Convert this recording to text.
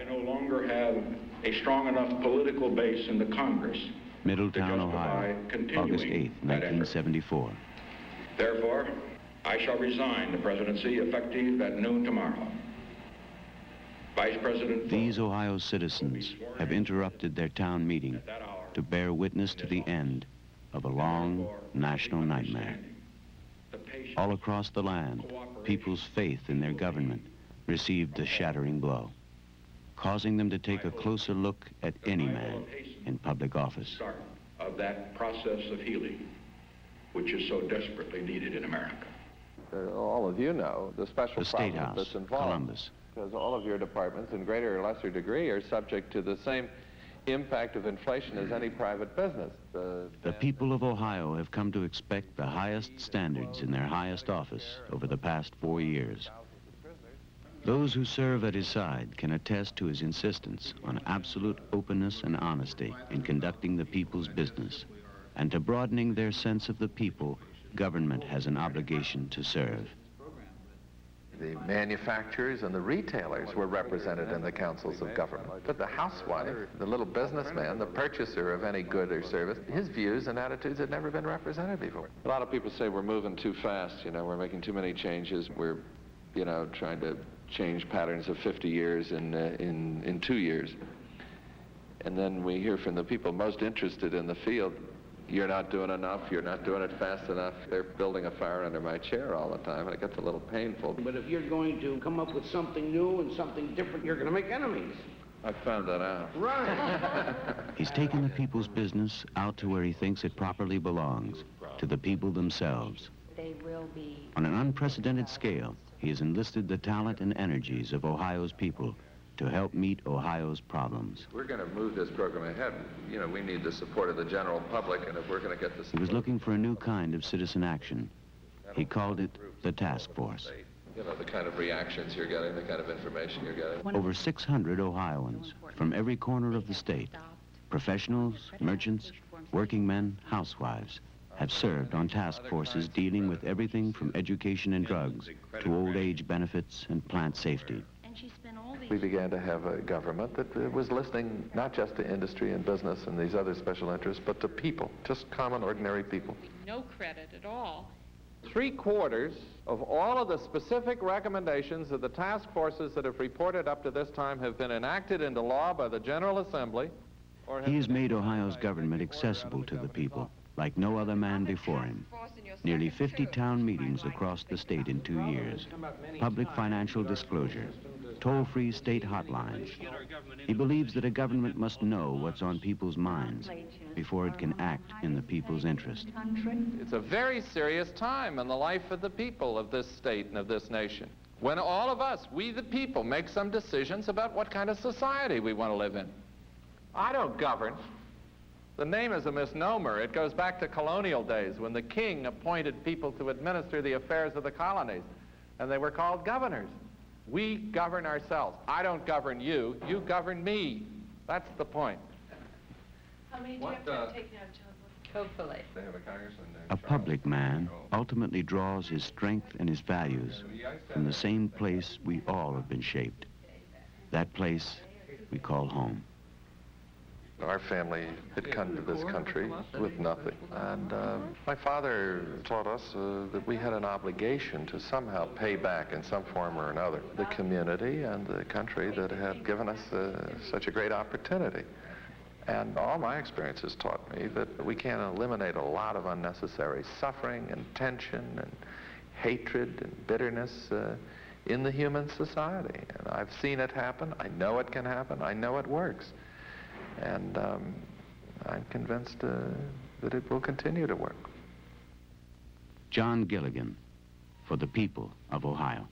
I no longer have a strong enough political base in the Congress Middletown, Ohio, August 8, 1974. Therefore, I shall resign the presidency effective at noon tomorrow. Vice President... These Ohio citizens have interrupted their town meeting to bear witness to the end of a long national nightmare. All across the land, people's faith in their government received a shattering blow, causing them to take a closer look at any man in public office. Of that process of healing, which is so desperately needed in America. All of you know the special State problem House, that's involved. Columbus. Because all of your departments, in greater or lesser degree, are subject to the same impact of inflation as any private business. The people of Ohio have come to expect the highest standards in their highest office over the past 4 years. Those who serve at his side can attest to his insistence on absolute openness and honesty in conducting the people's business, and to broadening their sense of the people government has an obligation to serve. The manufacturers and the retailers were represented in the councils of government. But the housewife, the little businessman, the purchaser of any good or service, his views and attitudes had never been represented before. A lot of people say we're moving too fast, we're making too many changes. We're, trying to change patterns of 50 years in 2 years. And then we hear from the people most interested in the field, you're not doing enough, you're not doing it fast enough. They're building a fire under my chair all the time, and it gets a little painful. But if you're going to come up with something new and something different, you're going to make enemies. I found that out. Right. He's taken the people's business out to where he thinks it properly belongs, to the people themselves. They will be... On an unprecedented scale, he has enlisted the talent and energies of Ohio's people to help meet Ohio's problems. We're going to move this program ahead. We need the support of the general public, and if we're going to get the support... He was looking for a new kind of citizen action. He called it the task force. The kind of reactions you're getting, the kind of information you're getting. Over 600 Ohioans from every corner of the state, professionals, merchants, working men, housewives, have served on task forces dealing with everything from education and drugs to old age benefits and plant safety. We began to have a government that was listening not just to industry and business and these other special interests, but to people, just common, ordinary people. No credit at all. 3/4 of all of the specific recommendations of the task forces that have reported up to this time have been enacted into law by the General Assembly. He has made Ohio's government accessible to the people, like no other man before him. Nearly 50 town meetings across the state in 2 years, public financial disclosure, toll-free state hotlines. He believes that a government must know what's on people's minds before it can act in the people's interest. It's a very serious time in the life of the people of this state and of this nation, when all of us, we the people, make some decisions about what kind of society we want to live in. I don't govern. The name is a misnomer. It goes back to colonial days when the king appointed people to administer the affairs of the colonies, and they were called governors. We govern ourselves. I don't govern you. You govern me. That's the point. How many do you have to take now, John? Hopefully. They have a congressman there. A public man ultimately draws his strength and his values from the same place we all have been shaped. That place we call home. Our family had come to this country with nothing. And my father taught us that we had an obligation to somehow pay back in some form or another the community and the country that had given us such a great opportunity. And all my experiences taught me that we can eliminate a lot of unnecessary suffering and tension and hatred and bitterness in the human society. And I've seen it happen. I know it can happen. I know it works. And I'm convinced that it will continue to work. John Gilligan, for the people of Ohio.